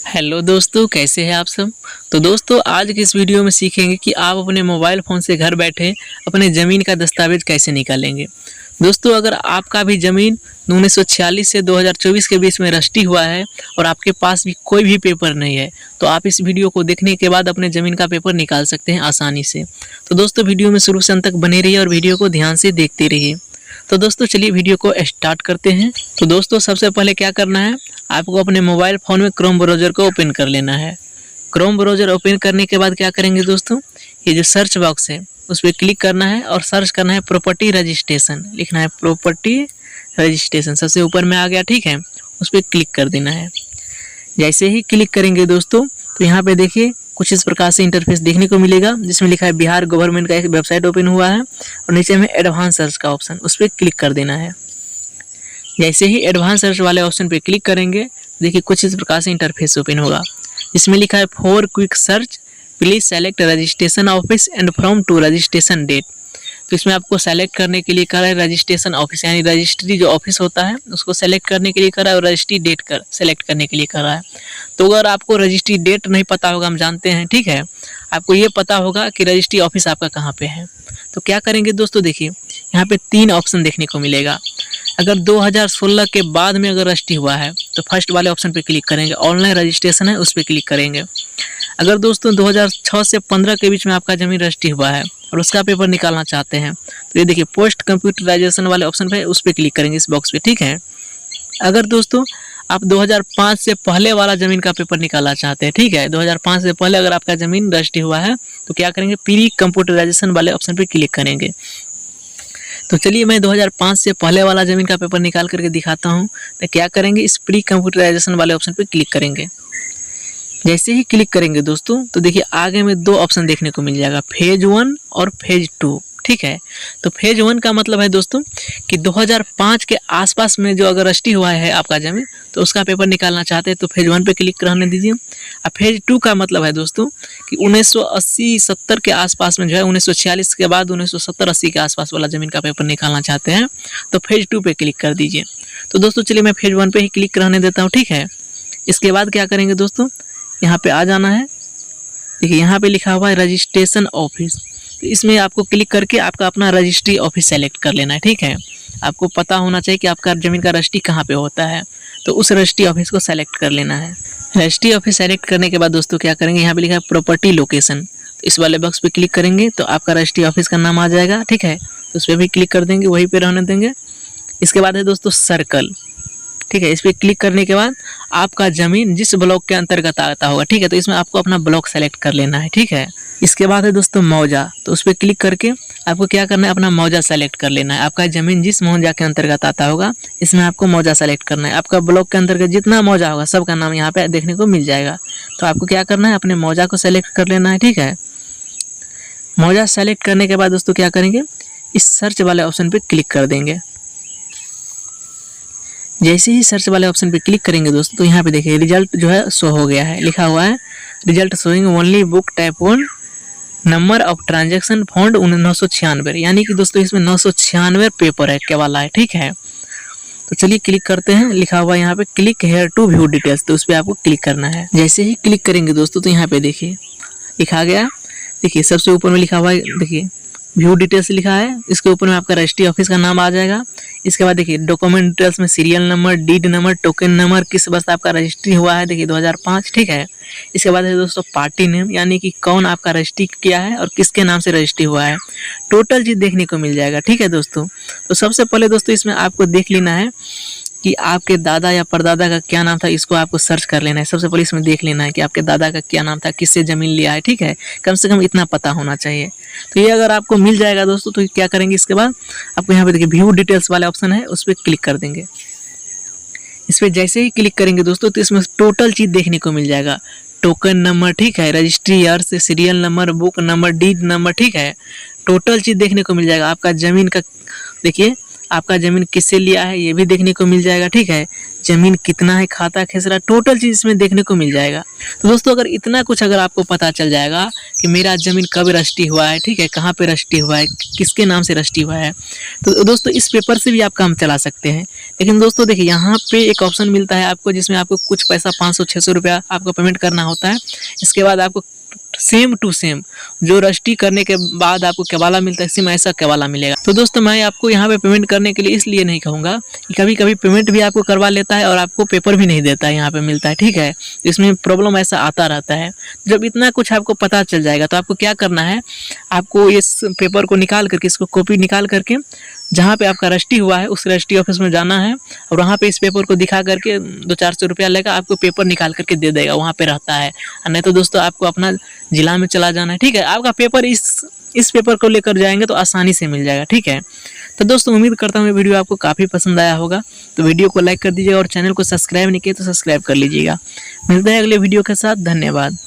Hello दोस्तों, कैसे हैं आप सब। तो दोस्तों, आज की इस वीडियो में सीखेंगे कि आप अपने मोबाइल फ़ोन से घर बैठे अपने ज़मीन का दस्तावेज़ कैसे निकालेंगे। दोस्तों, अगर आपका भी ज़मीन 1946 से 2024 के बीच में रजिस्ट्री हुआ है और आपके पास भी कोई भी पेपर नहीं है, तो आप इस वीडियो को देखने के बाद अपने ज़मीन का पेपर निकाल सकते हैं आसानी से। तो दोस्तों, वीडियो में शुरू से अंत तक बने रहिए और वीडियो को ध्यान से देखते रहिए। तो दोस्तों, चलिए वीडियो को स्टार्ट करते हैं। तो दोस्तों, सबसे पहले क्या करना है, आपको अपने मोबाइल फ़ोन में क्रोम ब्राउज़र को ओपन कर लेना है। क्रोम ब्राउज़र ओपन करने के बाद क्या करेंगे दोस्तों, ये जो सर्च बॉक्स है उस पर क्लिक करना है और सर्च करना है प्रॉपर्टी रजिस्ट्रेशन, लिखना है प्रॉपर्टी रजिस्ट्रेशन, सबसे ऊपर में आ गया, ठीक है। उस पर क्लिक कर देना है। जैसे ही क्लिक करेंगे दोस्तों, तो यहाँ पे देखिए कुछ इस प्रकार से इंटरफेस देखने को मिलेगा, जिसमें लिखा है बिहार गवर्नमेंट का एक वेबसाइट ओपन हुआ है और नीचे में एडवांस सर्च का ऑप्शन, उस पर क्लिक कर देना है। जैसे ही एडवांस सर्च वाले ऑप्शन पे क्लिक करेंगे, देखिए कुछ इस प्रकार से इंटरफेस ओपन होगा, जिसमें लिखा है for quick search please select registration office and from to registration date. तो इसमें आपको सेलेक्ट करने के लिए कह रहा है रजिस्ट्रेशन ऑफिस, यानी रजिस्ट्री जो ऑफिस होता है उसको सेलेक्ट करने के लिए कह रहा है और रजिस्ट्री डेट कर सेलेक्ट करने के लिए कह रहा है। तो अगर आपको रजिस्ट्री डेट नहीं पता होगा, हम जानते हैं, ठीक है, आपको ये पता होगा कि रजिस्ट्री ऑफिस आपका कहाँ पे है। तो क्या करेंगे दोस्तों, देखिए यहाँ पे 3 ऑप्शन देखने को मिलेगा। अगर 2016 के बाद में अगर रजिस्ट्री हुआ है तो फर्स्ट वाले ऑप्शन पे क्लिक करेंगे, ऑनलाइन रजिस्ट्रेशन है उस पर क्लिक करेंगे। अगर दोस्तों 2006 से 15 के बीच में आपका ज़मीन रजिस्ट्री हुआ है और उसका पेपर निकालना चाहते हैं, तो ये देखिए पोस्ट कंप्यूटराइजेशन वाले ऑप्शन पे उस पर क्लिक करेंगे, इस बॉक्स पे, ठीक है। अगर दोस्तों आप 2005 से पहले वाला ज़मीन का पेपर निकालना चाहते हैं, ठीक है, 2005 से पहले अगर आपका ज़मीन रजिस्ट्री हुआ है तो क्या करेंगे, प्री कंप्यूटराइजेशन वाले ऑप्शन पे क्लिक करेंगे। तो चलिए मैं 2005 से पहले वाला ज़मीन का पेपर निकाल करके दिखाता हूँ। तो क्या करेंगे, इस प्री कंप्यूटराइजेशन वाले ऑप्शन पे क्लिक करेंगे। जैसे ही क्लिक करेंगे दोस्तों, तो देखिए आगे में 2 ऑप्शन देखने को मिल जाएगा, फेज 1 और फेज 2, ठीक है। तो फेज 1 का मतलब है दोस्तों कि 2005 के आसपास में जो अगर रजिस्ट्री हुआ है आपका ज़मीन, तो उसका पेपर निकालना चाहते हैं तो फेज 1 पे क्लिक रहने दीजिए। अब फेज 2 का मतलब है दोस्तों कि 1980-70 के आसपास में जो है, 1946 के बाद 1970-80 के आसपास वाला ज़मीन का पेपर निकालना चाहते हैं तो फेज 2 पे क्लिक कर दीजिए। तो दोस्तों चलिए मैं फेज 1 पे ही क्लिक रहने देता हूँ, ठीक है। इसके बाद क्या करेंगे दोस्तों, यहाँ पे आ जाना है। देखिए यहाँ पे लिखा हुआ है रजिस्ट्रेशन ऑफिस, तो इसमें आपको क्लिक करके आपका अपना रजिस्ट्री ऑफिस सेलेक्ट कर लेना है, ठीक है। आपको पता होना चाहिए कि आपका ज़मीन का रजिस्ट्री कहाँ पे होता है, तो उस रजिस्ट्री ऑफिस को सेलेक्ट कर लेना है। रजिस्ट्री ऑफिस सेलेक्ट करने के बाद दोस्तों क्या करेंगे, यहाँ पे लिखा है प्रॉपर्टी लोकेशन, तो इस वाले बॉक्स पे क्लिक करेंगे तो आपका रजिस्ट्री ऑफिस का नाम आ जाएगा, ठीक है। तो उस पर भी क्लिक कर देंगे, वहीं पे रहने देंगे। इसके बाद है दोस्तों सर्कल, ठीक है। इस पर क्लिक करने के बाद आपका ज़मीन जिस ब्लॉक के अंतर्गत आता होगा, ठीक है, तो इसमें आपको अपना ब्लॉक सेलेक्ट कर लेना है, ठीक है। इसके बाद है दोस्तों मौजा, तो उस पर क्लिक करके आपको क्या करना है, अपना मौजा सेलेक्ट कर लेना है। आपका ज़मीन जिस मौजा के अंतर्गत आता होगा इसमें आपको मौजा सेलेक्ट करना है। आपका ब्लॉक के अंतर्गत जितना मौजा होगा सबका नाम यहाँ पे देखने को मिल जाएगा। तो आपको क्या करना है, अपने मौजा को सेलेक्ट कर लेना है, ठीक है। मौजा सेलेक्ट करने के बाद दोस्तों क्या करेंगे, इस सर्च वाले ऑप्शन पर क्लिक कर देंगे। जैसे ही सर्च वाले ऑप्शन पे क्लिक करेंगे दोस्तों, तो यहाँ पे देखिए रिजल्ट जो है शो हो गया है, लिखा हुआ है result showing only book type 1 number of transaction found 996, यानी कि दोस्तों इसमें 996 पेपर है क्या वाला है, ठीक है। तो चलिए क्लिक करते हैं, लिखा हुआ है यहाँ पे click here to view details, तो उस पर आपको क्लिक करना है। जैसे ही क्लिक करेंगे दोस्तों, तो यहाँ पे देखिए लिखा गया, देखिए सबसे ऊपर में लिखा हुआ है, देखिए व्यू डिटेल्स लिखा है, इसके ऊपर में आपका रजिस्ट्री ऑफिस का नाम आ जाएगा। इसके बाद देखिए डॉक्यूमेंट डिटेल्स में serial number, deed number, token number, किस वर्ष आपका रजिस्ट्री हुआ है, देखिए 2005, ठीक है। इसके बाद है दोस्तों पार्टी नेम, यानी कि कौन आपका रजिस्ट्री किया है और किसके नाम से रजिस्ट्री हुआ है, टोटल चीज़ देखने को मिल जाएगा, ठीक है दोस्तों। तो सबसे पहले दोस्तों इसमें आपको देख लेना है कि आपके दादा या परदादा का क्या नाम था, इसको आपको सर्च कर लेना है। सबसे पहले इसमें देख लेना है कि आपके दादा का क्या नाम था, किससे ज़मीन लिया है, ठीक है। कम से कम इतना पता होना चाहिए। तो ये अगर आपको मिल जाएगा दोस्तों, तो क्या करेंगे, इसके बाद आपको यहाँ पे देखिए व्यू डिटेल्स वाला ऑप्शन है, उस पर क्लिक कर देंगे। इस पर जैसे ही क्लिक करेंगे दोस्तों, तो इसमें टोटल चीज़ देखने को मिल जाएगा, टोकन नंबर, ठीक है, रजिस्ट्री ईयर से serial number, book number, deed number, ठीक है, टोटल चीज़ देखने को मिल जाएगा। आपका ज़मीन का देखिए आपका ज़मीन किससे लिया है ये भी देखने को मिल जाएगा, ठीक है। ज़मीन कितना है, खाता खेसरा टोटल चीज़ इसमें देखने को मिल जाएगा। तो दोस्तों अगर इतना कुछ अगर आपको पता चल जाएगा कि मेरा ज़मीन कब रजिस्ट्री हुआ है, ठीक है, कहाँ पे रजिस्ट्री हुआ है, किसके नाम से रजिस्ट्री हुआ है, तो दोस्तों इस पेपर से भी आप काम चला सकते हैं। लेकिन दोस्तों देखिए यहाँ पे एक ऑप्शन मिलता है आपको, जिसमें आपको कुछ पैसा 500-600 रुपया आपको पेमेंट करना होता है। इसके बाद आपको सेम टू सेम जो रजिस्ट्री करने के बाद आपको केवाला मिलता है, सेम ऐसा केवाला मिलेगा। तो दोस्तों मैं आपको यहाँ पे पेमेंट करने के लिए इसलिए नहीं कहूँगा कि कभी कभी पेमेंट भी आपको करवा लेता है और आपको पेपर भी नहीं देता है, यहाँ पे मिलता है, ठीक है। इसमें प्रॉब्लम ऐसा आता रहता है। जब इतना कुछ आपको पता चल जाएगा तो आपको क्या करना है, आपको इस पेपर को निकाल करके, इसको कॉपी निकाल करके जहाँ पे आपका रजिस्ट्री हुआ है उस रजिस्ट्री ऑफिस में जाना है और वहाँ पे इस पेपर को दिखा करके 200-400 रुपया लेगा, आपको पेपर निकाल करके दे देगा, वहाँ पे रहता है। और नहीं तो दोस्तों आपको अपना जिला में चला जाना है, ठीक है। आपका पेपर इस पेपर को लेकर जाएंगे तो आसानी से मिल जाएगा, ठीक है। तो दोस्तों उम्मीद करता हूँ ये वीडियो आपको काफ़ी पसंद आया होगा। तो वीडियो को लाइक कर दीजिएगा और चैनल को सब्सक्राइब नहीं किया तो सब्सक्राइब कर लीजिएगा। मिलते हैं अगले वीडियो के साथ। धन्यवाद।